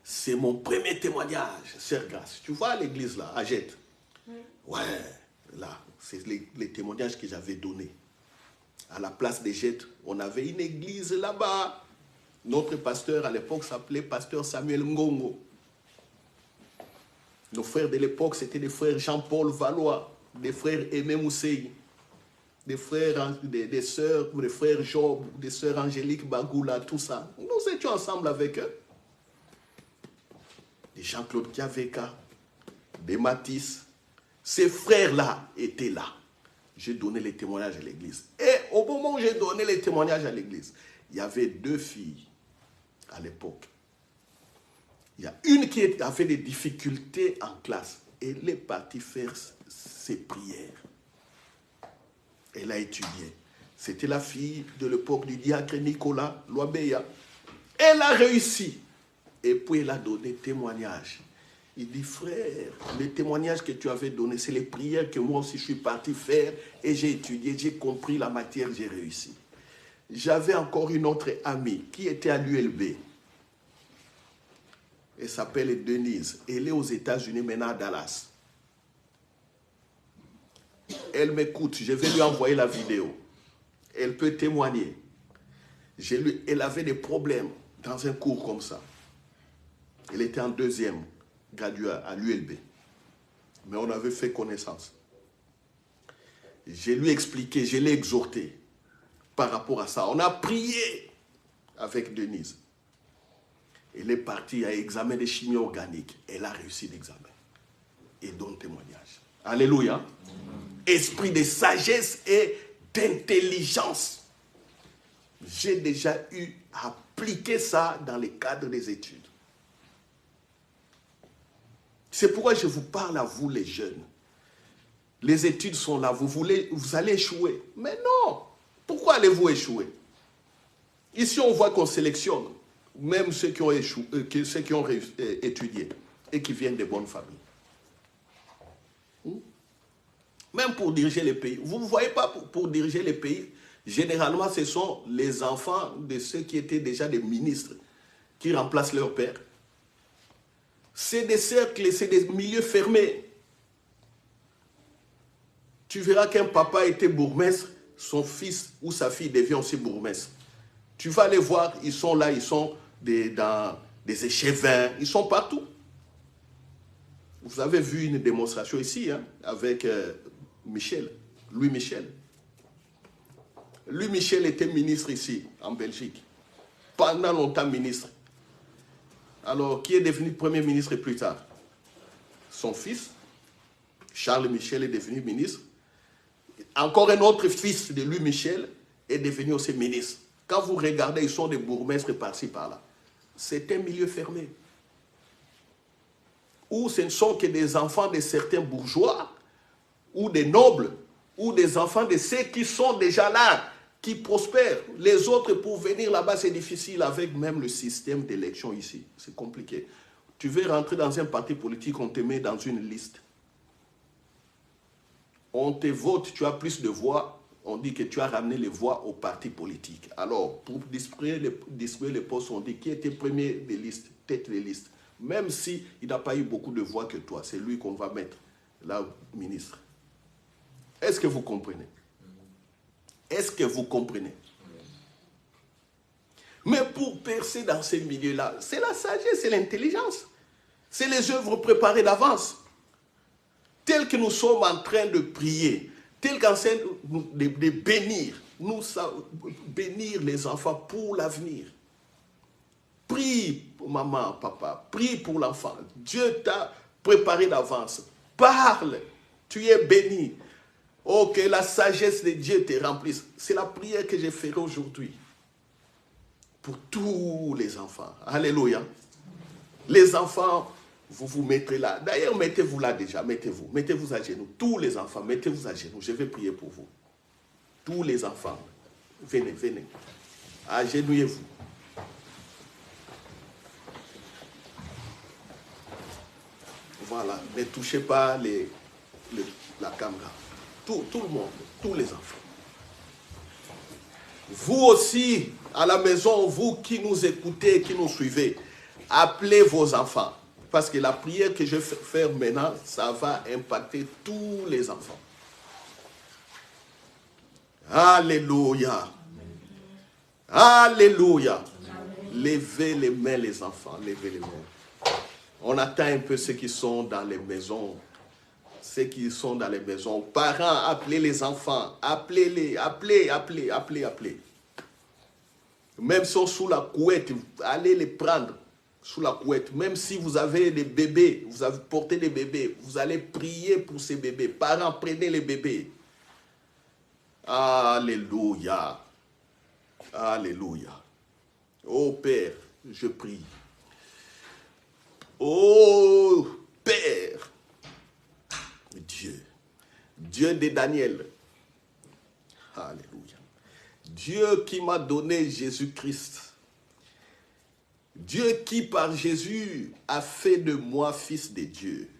C'est mon premier témoignage, sœur Grâce. Tu vois l'église là, à Jette? Ouais, là, c'est les témoignages que j'avais donnés. À la place des Jette, on avait une église là-bas. Notre pasteur à l'époque s'appelait pasteur Samuel Ngongo. Nos frères de l'époque, c'était des frères Jean-Paul Valois, des frères Aimé Mousseï, des frères, des sœurs, des frères Job, des sœurs Angélique Bagoula, tout ça. Nous étions ensemble avec eux. Des Jean-Claude Kiaveka, des Matisse. Ces frères-là étaient là. J'ai donné les témoignages à l'église. Et au moment où j'ai donné les témoignages à l'église, il y avait 2 filles à l'époque. Il y a une qui avait des difficultés en classe. Elle est partie faire ses prières. Elle a étudié. C'était la fille de l'époque du diacre Nicolas Loabeya. Elle a réussi. Et puis elle a donné témoignage. Il dit, frère, les témoignages que tu avais donnés, c'est les prières que moi aussi je suis parti faire et j'ai étudié, j'ai compris la matière, j'ai réussi. J'avais encore une autre amie qui était à l'ULB. Elle s'appelle Denise. Elle est aux États-Unis maintenant à Dallas. Elle m'écoute, je vais lui envoyer la vidéo. Elle peut témoigner. Elle avait des problèmes dans un cours comme ça. Elle était en 2e graduée à l'ULB. Mais on avait fait connaissance. Je lui ai expliqué, je l'ai exhorté par rapport à ça. On a prié avec Denise. Elle est partie à examen de chimie organique. Elle a réussi l'examen. Et donne témoignage. Alléluia. Esprit de sagesse et d'intelligence. J'ai déjà eu à appliquer ça dans le cadre des études. C'est pourquoi je vous parle à vous les jeunes. Les études sont là, vous allez échouer. Mais non, pourquoi allez-vous échouer? Ici, on voit qu'on sélectionne même ceux qui ont échoué, ceux qui ont étudié et qui viennent de bonnes familles. Même pour diriger les pays. Vous ne voyez pas pour diriger les pays, généralement, ce sont les enfants de ceux qui étaient déjà des ministres qui remplacent leur père. C'est des cercles, c'est des milieux fermés. Tu verras qu'un papa était bourgmestre, son fils ou sa fille devient aussi bourgmestre. Tu vas les voir, ils sont là, ils sont dans des échevins, ils sont partout. Vous avez vu une démonstration ici, hein, avec Louis Michel. Louis Michel était ministre ici, en Belgique. Pendant longtemps ministre. Alors, qui est devenu Premier ministre plus tard? Son fils, Charles Michel, est devenu ministre. Encore un autre fils de Louis Michel est devenu aussi ministre. Quand vous regardez, ils sont des bourgmestres par-ci, par-là. C'est un milieu fermé. Où ce ne sont que des enfants de certains bourgeois, ou des nobles, ou des enfants de ceux qui sont déjà là, qui prospèrent. Les autres, pour venir là-bas, c'est difficile avec même le système d'élection ici. C'est compliqué. Tu veux rentrer dans un parti politique, on te met dans une liste. on te vote, tu as plus de voix, on dit que tu as ramené les voix au parti politique. Alors, pour distribuer les postes, on dit qui était premier des listes, tête des listes. Même s'il n'a pas eu beaucoup de voix que toi, c'est lui qu'on va mettre là, ministre. Est-ce que vous comprenez? Est-ce que vous comprenez? Mais pour percer dans ces milieux-là, c'est la sagesse, c'est l'intelligence. C'est les œuvres préparées d'avance. Telles que nous sommes en train de prier, telles qu'en train de bénir, bénir les enfants pour l'avenir. Prie pour maman, papa, prie pour l'enfant. Dieu t'a préparé d'avance. Parle, tu es béni. Oh, que la sagesse de Dieu te remplisse. C'est la prière que je ferai aujourd'hui. Pour tous les enfants. Alléluia. Les enfants, vous vous mettrez là. D'ailleurs, mettez-vous là déjà. Mettez-vous. Mettez-vous à genoux. Tous les enfants, mettez-vous à genoux. Je vais prier pour vous. Tous les enfants. Venez, venez. Agenouillez-vous. Voilà. Ne touchez pas la caméra. Tout le monde. Tous les enfants. Vous aussi, à la maison, vous qui nous écoutez, qui nous suivez, appelez vos enfants. Parce que la prière que je vais faire maintenant, ça va impacter tous les enfants. Alléluia. Alléluia. Levez les mains, les enfants. Levez les mains. On attend un peu ceux qui sont dans les maisons. Ceux qui sont dans les maisons. Parents, appelez les enfants. Appelez-les. Appelez. Même si sont sous la couette, allez les prendre sous la couette. Même si vous avez des bébés, vous avez porté des bébés, vous allez prier pour ces bébés. Parents, prenez les bébés. Alléluia. Alléluia. Oh Père, je prie. Oh Père, Dieu de Daniel. Alléluia. Dieu qui m'a donné Jésus-Christ. Dieu qui par Jésus a fait de moi fils de Dieu.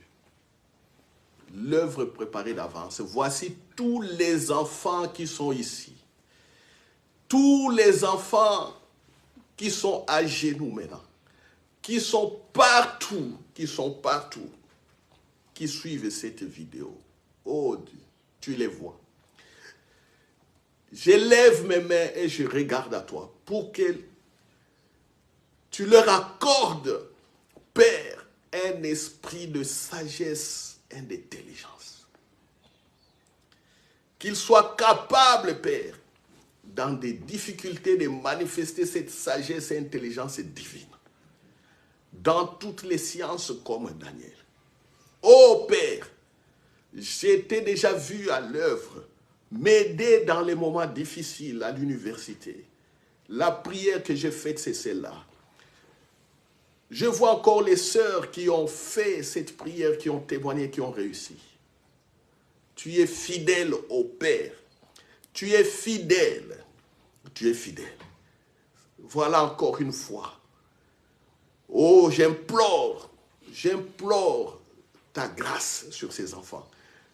L'œuvre préparée d'avance. Voici tous les enfants qui sont ici. Tous les enfants qui sont à genoux maintenant. Qui sont partout. Qui suivent cette vidéo. Oh Dieu, tu les vois. Je lève mes mains et je regarde à toi pour que tu leur accordes, Père, un esprit de sagesse et d'intelligence. Qu'ils soient capables, Père, dans des difficultés de manifester cette sagesse et intelligence divine. Dans toutes les sciences comme Daniel. Oh Père, j'étais déjà vu à l'œuvre, m'aider dans les moments difficiles à l'université. La prière que j'ai faite, c'est celle-là. Je vois encore les sœurs qui ont fait cette prière, qui ont témoigné, qui ont réussi. Tu es fidèle au Père. Tu es fidèle. Tu es fidèle. Voilà encore une fois. Oh, j'implore ta grâce sur ces enfants.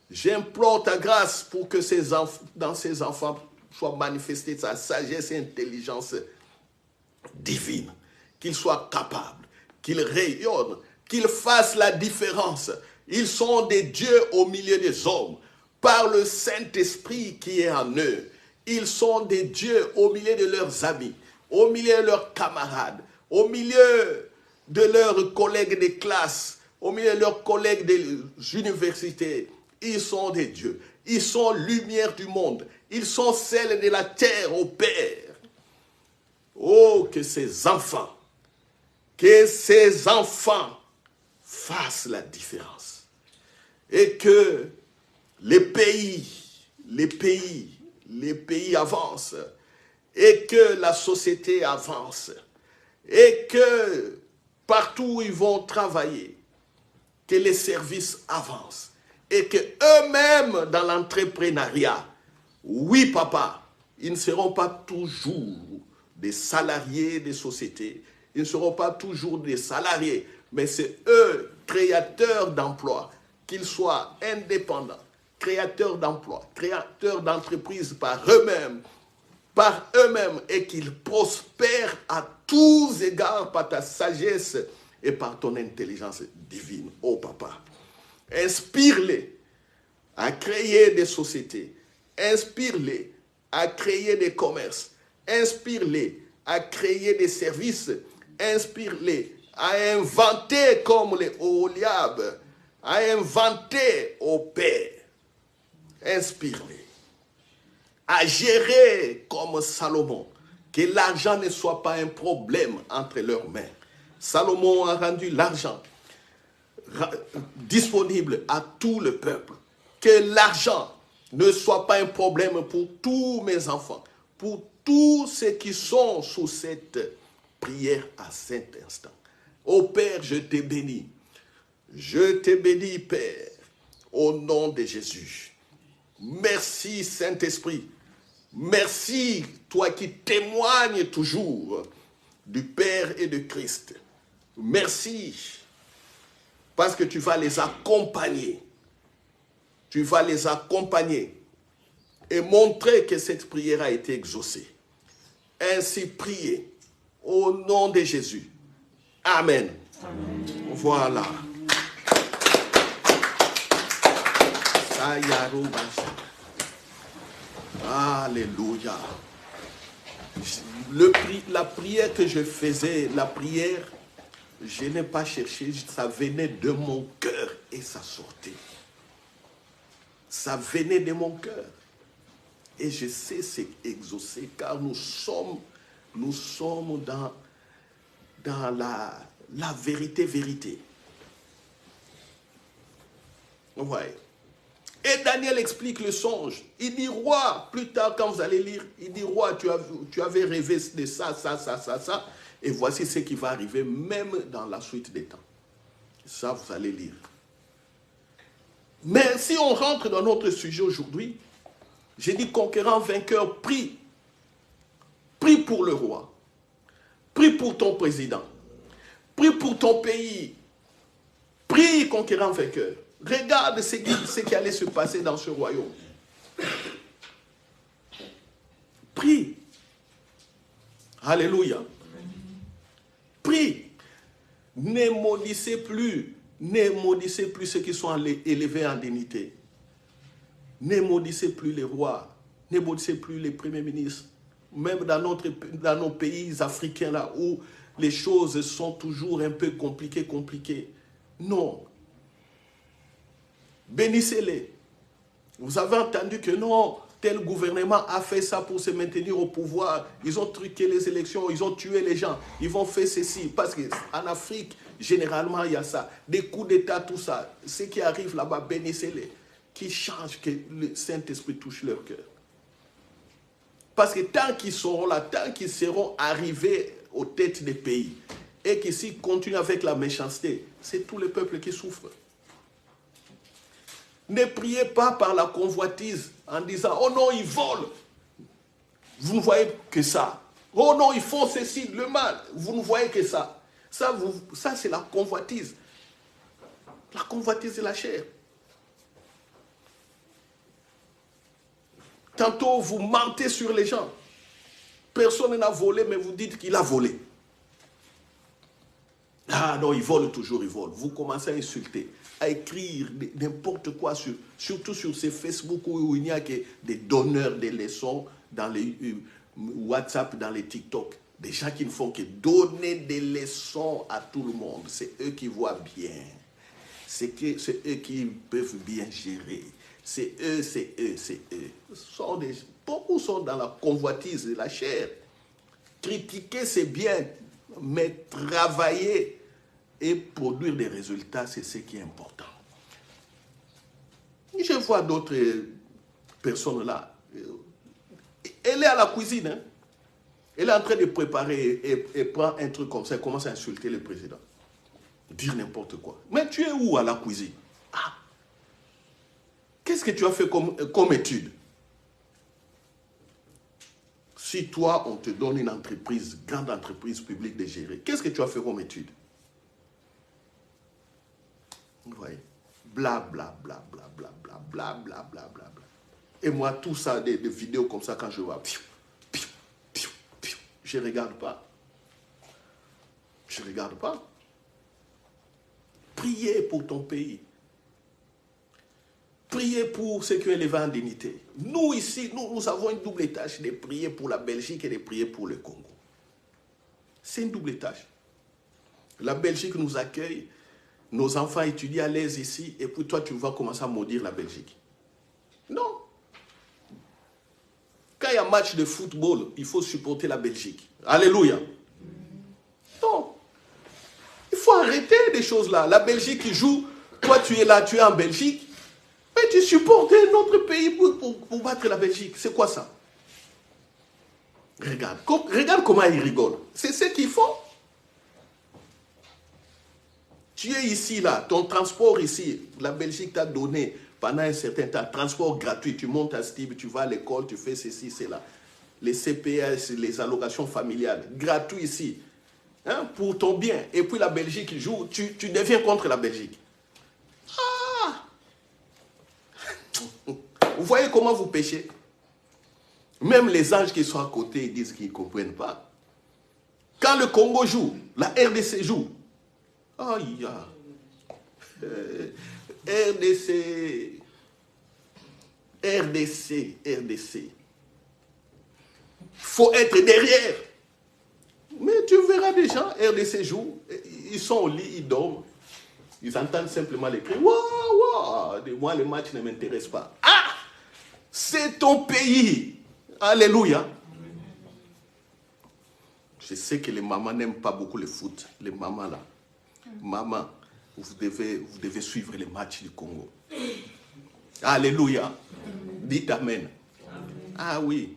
J'implore ta grâce pour que dans ces enfants soit manifestée sa sagesse et intelligence divine. Qu'ils soient capables, qu'ils rayonnent, qu'ils fassent la différence. Ils sont des dieux au milieu des hommes. Par le Saint-Esprit qui est en eux. Ils sont des dieux au milieu de leurs amis, au milieu de leurs camarades, au milieu de leurs collègues de classe, au milieu de leurs collègues des universités. Ils sont des dieux. Ils sont lumière du monde. Ils sont celles de la terre au Père. Oh, que ces enfants fassent la différence. Et que les pays avancent. Et que la société avance. Et que partout où ils vont travailler, que les services avancent. Et que eux-mêmes dans l'entrepreneuriat, oui papa, ils ne seront pas toujours des salariés des sociétés, ils ne seront pas toujours des salariés, mais c'est eux, créateurs d'emplois, qu'ils soient indépendants, créateurs d'emplois, créateurs d'entreprises par eux-mêmes, et qu'ils prospèrent à tous égards par ta sagesse et par ton intelligence divine. Oh papa, inspire-les à créer des sociétés, inspire-les à créer des commerces, inspire-les à créer des services, inspire-les à inventer comme les Oholiab, à inventer au Père. Inspire-les à gérer comme Salomon, que l'argent ne soit pas un problème entre leurs mains. Salomon a rendu l'argent disponible à tout le peuple. Que l'argent ne soit pas un problème pour tous mes enfants, pour tous ceux qui sont sous cette prière à cet instant. Ô Père, je te bénis. Je te bénis, Père, au nom de Jésus. Merci, Saint-Esprit. Merci, toi qui témoignes toujours du Père et de Christ. Merci, parce que tu vas les accompagner. Tu vas les accompagner et montrer que cette prière a été exaucée. Ainsi priez au nom de Jésus. Amen. Amen. Voilà. Alléluia. La prière que je faisais, je n'ai pas cherché, ça venait de mon cœur et ça sortait. Ça venait de mon cœur. Et je sais c'est exaucé car nous sommes dans la vérité. Vous voyez. Et Daniel explique le songe. Il dit, roi, plus tard quand vous allez lire, il dit, roi, tu avais rêvé de ça. Et voici ce qui va arriver même dans la suite des temps. Ça, vous allez lire. Mais si on rentre dans notre sujet aujourd'hui, j'ai dit conquérant, vainqueur, prie. Prie pour le roi. Prie pour ton président. Prie pour ton pays. Prie, conquérant, vainqueur. Regarde ce qui allait se passer dans ce royaume. Prie. Alléluia. Prie. Ne maudissez plus ceux qui sont élevés en dignité. Ne maudissez plus les rois. Ne maudissez plus les premiers ministres. Même dans nos pays africains là où les choses sont toujours un peu compliquées. Non. Bénissez-les. Vous avez entendu que non, tel gouvernement a fait ça pour se maintenir au pouvoir. Ils ont truqué les élections, ils ont tué les gens, ils vont faire ceci. Parce qu'en Afrique, généralement, il y a ça. Des coups d'État, tout ça. Ceux qui arrivent là-bas, bénissez-les. Qui changent, que le Saint-Esprit touche leur cœur. Parce que tant qu'ils seront là, tant qu'ils seront arrivés aux têtes des pays, et qu'ils s'y continuent avec la méchanceté, c'est tout le peuple qui souffre. Ne priez pas par la convoitise en disant « Oh non, ils volent !» Vous ne voyez que ça. « Oh non, ils font ceci, le mal !» Vous ne voyez que ça. Ça c'est la convoitise. La convoitise de la chair. Tantôt, vous mentez sur les gens. Personne n'a volé, mais vous dites qu'il a volé. Ah non, ils volent toujours, ils volent. Vous commencez à insulter, à écrire n'importe quoi, surtout sur ces Facebook où il n'y a que des donneurs de leçons dans les WhatsApp, dans les TikTok. Des gens qui ne font que donner des leçons à tout le monde. C'est eux qui voient bien. C'est eux qui peuvent bien gérer. C'est eux. Beaucoup sont dans la convoitise de la chair. Critiquer, c'est bien, mais travailler et produire des résultats, c'est ce qui est important. Je vois d'autres personnes là. Elle est à la cuisine. Hein? Elle est en train de préparer et prend un truc comme ça, elle commence à insulter le président. Dire n'importe quoi. Mais tu es où à la cuisine? Ah! Qu'est-ce que tu as fait comme étude? Si toi, on te donne une entreprise, grande entreprise publique de gérer, qu'est-ce que tu as fait comme étude? Vous voyez? bla, bla, bla, bla, bla, bla, bla, bla, bla, bla, bla. Et moi, tout ça, des vidéos comme ça, quand je vois, je ne regarde pas. Je ne regarde pas. Priez pour ton pays. Priez pour ceux qui ont élevé en dignité. Nous, ici, nous avons une double tâche de prier pour la Belgique et de prier pour le Congo. C'est une double tâche. La Belgique nous accueille, nos enfants étudient à l'aise ici, et puis toi, tu vas commencer à maudire la Belgique. Non. Quand il y a un match de football, il faut supporter la Belgique. Alléluia. Non. Il faut arrêter des choses là. La Belgique qui joue, toi tu es là, tu es en Belgique, mais tu supportes un autre pays pour battre la Belgique. C'est quoi ça? Regarde. Regarde comment ils rigolent. C'est ce qu'ils font. Tu es ici, là, ton transport ici, la Belgique t'a donné pendant un certain temps, transport gratuit, tu montes à Stib, tu vas à l'école, tu fais ceci, cela. Les CPS, les allocations familiales, gratuit ici, hein, pour ton bien. Et puis la Belgique joue, tu deviens contre la Belgique. Ah! Vous voyez comment vous péchez? Même les anges qui sont à côté, ils disent qu'ils ne comprennent pas. Quand le Congo joue, la RDC joue, aïe, RDC, RDC. Faut être derrière. Mais tu verras des gens, RDC joue, ils sont au lit, ils dorment. Ils entendent simplement les cris. Waouh, waouh. Moi, le match ne m'intéresse pas. Ah! C'est ton pays. Alléluia. Je sais que les mamans n'aiment pas beaucoup le foot. Les mamans là. Maman, vous devez suivre les matchs du Congo. Alléluia. Dites Amen. Ah oui.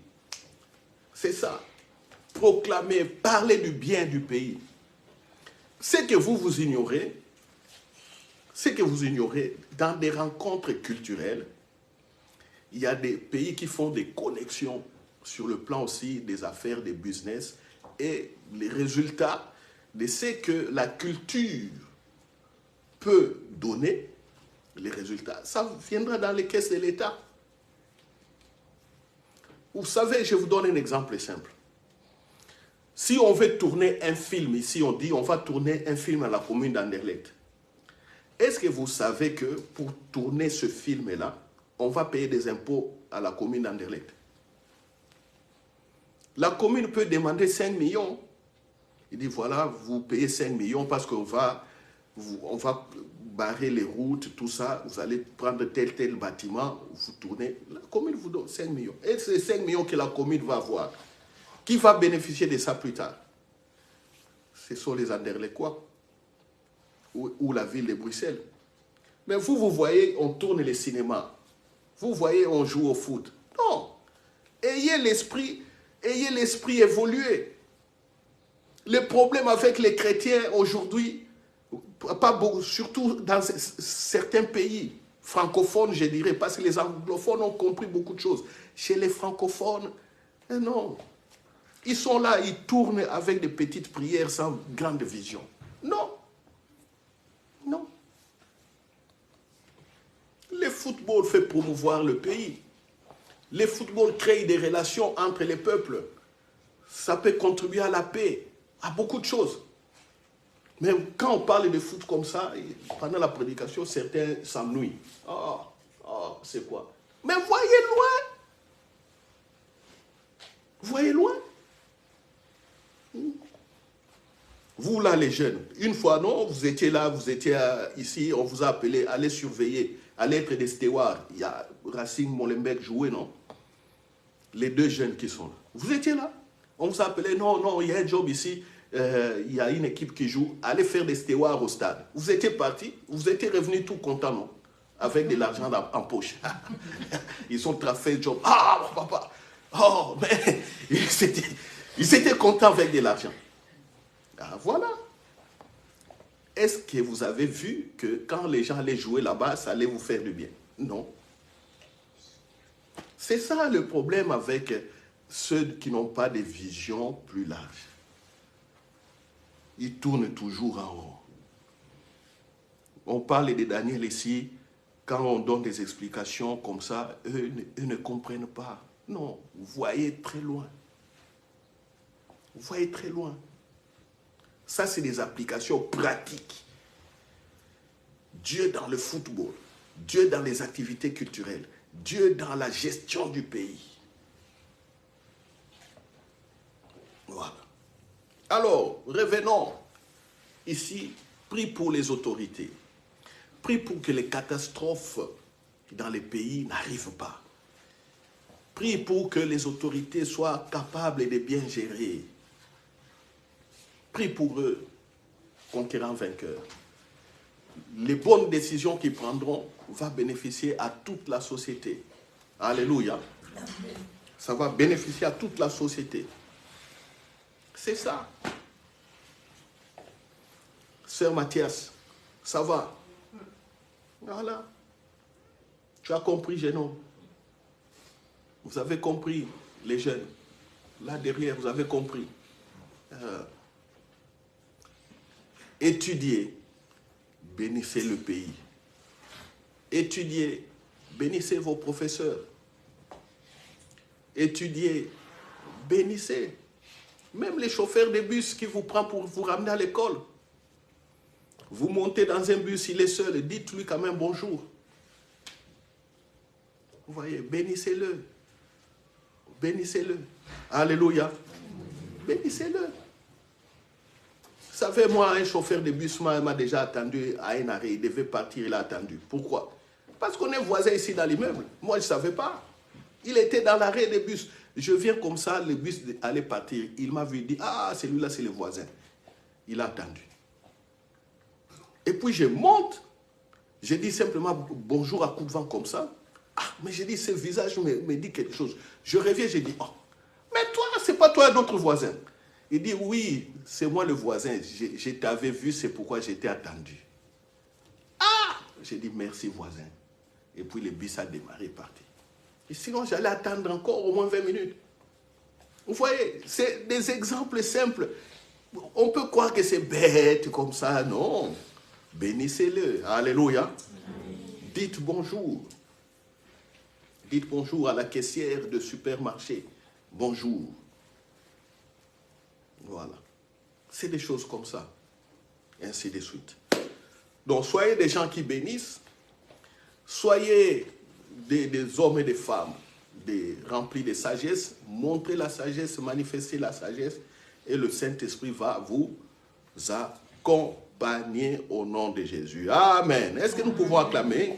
C'est ça. Proclamer, parler du bien du pays. Ce que vous ignorez, dans des rencontres culturelles, il y a des pays qui font des connexions sur le plan aussi des affaires, des business, et les résultats de ce que la culture peut donner, les résultats, ça viendra dans les caisses de l'État. Vous savez, je vous donne un exemple simple. Si on veut tourner un film ici, on dit on va tourner un film à la commune d'Anderlecht. Est-ce que vous savez que pour tourner ce film-là, on va payer des impôts à la commune d'Anderlecht? La commune peut demander 5 millions. Il dit voilà, vous payez 5 millions parce qu'on va barrer les routes, tout ça. Vous allez prendre tel bâtiment, vous tournez. La commune vous donne 5 millions. Et c'est 5 millions que la commune va avoir. Qui va bénéficier de ça plus tard? Ce sont les Anderlechtois ou la ville de Bruxelles. Mais vous voyez, on tourne les cinémas. Vous voyez, on joue au foot. Non. Ayez l'esprit évolué. Le problème avec les chrétiens aujourd'hui, pas beaucoup, surtout dans certains pays francophones, je dirais, parce que les anglophones ont compris beaucoup de choses. Chez les francophones, non. Ils sont là, ils tournent avec des petites prières sans grande vision. Non. Non. Le football fait promouvoir le pays. Le football crée des relations entre les peuples. Ça peut contribuer à la paix, à beaucoup de choses. Mais quand on parle de foot comme ça, pendant la prédication, certains s'ennuient. C'est quoi? Mais voyez loin. Voyez loin. Vous là, les jeunes, une fois, non, vous étiez là, vous étiez ici, on vous a appelé, allez surveiller, allez être des stewards. Il y a Racine Molenbeek joué, non? Les deux jeunes qui sont là. Vous étiez là. On vous a appelé, non, il y a un job ici, il y a une équipe qui joue, allez faire des stewards au stade. Vous étiez partis, vous étiez revenus tout contents, non? Avec de l'argent en poche. Ils ont fait le job. Ah, mon papa. Oh, mais ils étaient contents avec de l'argent. Ah, voilà. Est-ce que vous avez vu que quand les gens allaient jouer là-bas, ça allait vous faire du bien? Non. C'est ça le problème avec ceux qui n'ont pas de vision plus large. Ils tournent toujours en haut. On parle de Daniel ici, quand on donne des explications comme ça, eux ne comprennent pas. Non, vous voyez très loin. Vous voyez très loin. Ça, c'est des applications pratiques. Dieu dans le football, Dieu dans les activités culturelles, Dieu dans la gestion du pays. Voilà. Alors, revenons ici, prie pour les autorités. Prie pour que les catastrophes dans les pays n'arrivent pas. Prie pour que les autorités soient capables de bien gérer. Prie pour eux, conquérants vainqueurs. Les bonnes décisions qu'ils prendront vont bénéficier à toute la société. Alléluia. Ça va bénéficier à toute la société. C'est ça. Sœur Mathias, ça va? Voilà. Tu as compris, jeune homme. Vous avez compris, les jeunes. Là derrière, vous avez compris. Étudiez, bénissez le pays. Étudiez, bénissez vos professeurs. Étudiez, bénissez. Même les chauffeurs de bus qui vous prennent pour vous ramener à l'école. Vous montez dans un bus, il est seul, dites-lui quand même bonjour. Vous voyez, bénissez-le. Bénissez-le. Alléluia. Bénissez-le. Vous savez, moi, un chauffeur de bus m'a déjà attendu à un arrêt. Il devait partir, il a attendu. Pourquoi? Parce qu'on est voisins ici dans l'immeuble. Moi, je ne savais pas. Il était dans l'arrêt des bus. Je viens comme ça, le bus allait partir. Il m'a vu, il dit, ah, celui-là, c'est le voisin. Il a attendu. Et puis, je monte. Je dis simplement bonjour à coup de vent comme ça. Ah, mais j'ai dit, ce visage me dit quelque chose. Je reviens, j'ai dit, oh, mais toi, c'est pas toi notre voisin. Il dit, oui, c'est moi le voisin. Je t'avais vu, c'est pourquoi j'étais attendu. Ah! J'ai dit, merci voisin. Et puis le bus a démarré, parti. Et sinon, j'allais attendre encore au moins 20 minutes. Vous voyez, c'est des exemples simples. On peut croire que c'est bête comme ça, non. Bénissez-le. Alléluia. Dites bonjour. Dites bonjour à la caissière de supermarché. Bonjour. Voilà. C'est des choses comme ça. Et ainsi de suite. Donc, soyez des gens qui bénissent. Soyez des hommes et des femmes remplis de sagesse. Montrez la sagesse, manifestez la sagesse. Et le Saint-Esprit va vous accompagner au nom de Jésus. Amen. Est-ce que nous pouvons acclamer?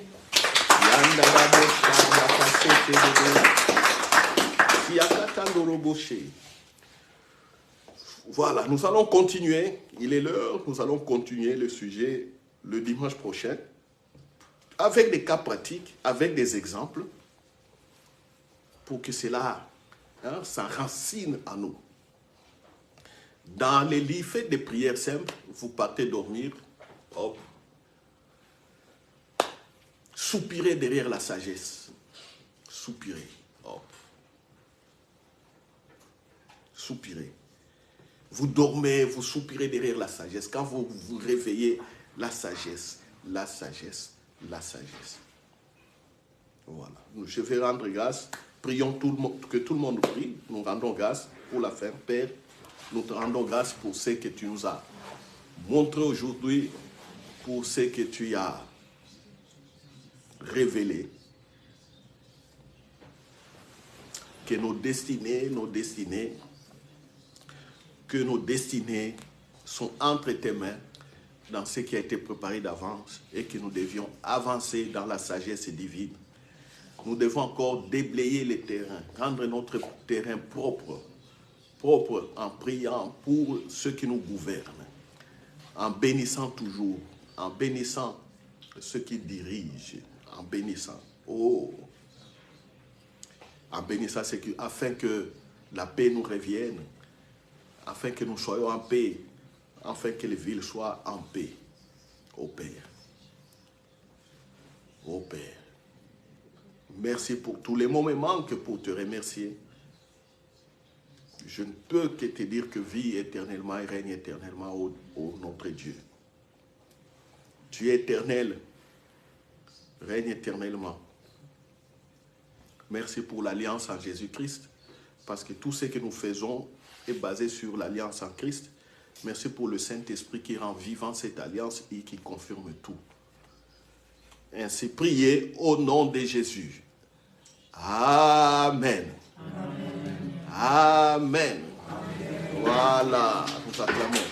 Voilà, nous allons continuer. Il est l'heure, nous allons continuer le sujet le dimanche prochain avec des cas pratiques, avec des exemples pour que cela s'enracine en nous. Dans les lits, faites des prières simples, vous partez dormir, hop. Soupirez derrière la sagesse. Soupirez, hop. Soupirez. Vous dormez, vous soupirez derrière la sagesse. Quand vous vous réveillez, la sagesse, la sagesse, la sagesse. Voilà. Je vais rendre grâce. Prions tout le monde, que tout le monde prie. Nous rendons grâce pour la fin. Père, nous te rendons grâce pour ce que tu nous as montré aujourd'hui, pour ce que tu as révélé. Que nos destinées sont entre tes mains dans ce qui a été préparé d'avance et que nous devions avancer dans la sagesse divine. Nous devons encore déblayer les terrains, rendre notre terrain propre en priant pour ceux qui nous gouvernent, en bénissant toujours, en bénissant ceux qui dirigent, en bénissant, afin que la paix nous revienne, afin que nous soyons en paix, afin que les villes soient en paix. Ô Père, ô Père, merci pour tous les mots me manquent pour te remercier. Je ne peux que te dire que vis éternellement et règne éternellement, ô notre Dieu. Tu es éternel, règne éternellement. Merci pour l'alliance en Jésus-Christ, parce que tout ce que nous faisons est basé sur l'alliance en Christ. Merci pour le Saint-Esprit qui rend vivant cette alliance et qui confirme tout. Ainsi, priez au nom de Jésus. Amen. Amen. Amen. Voilà, nous acclamons.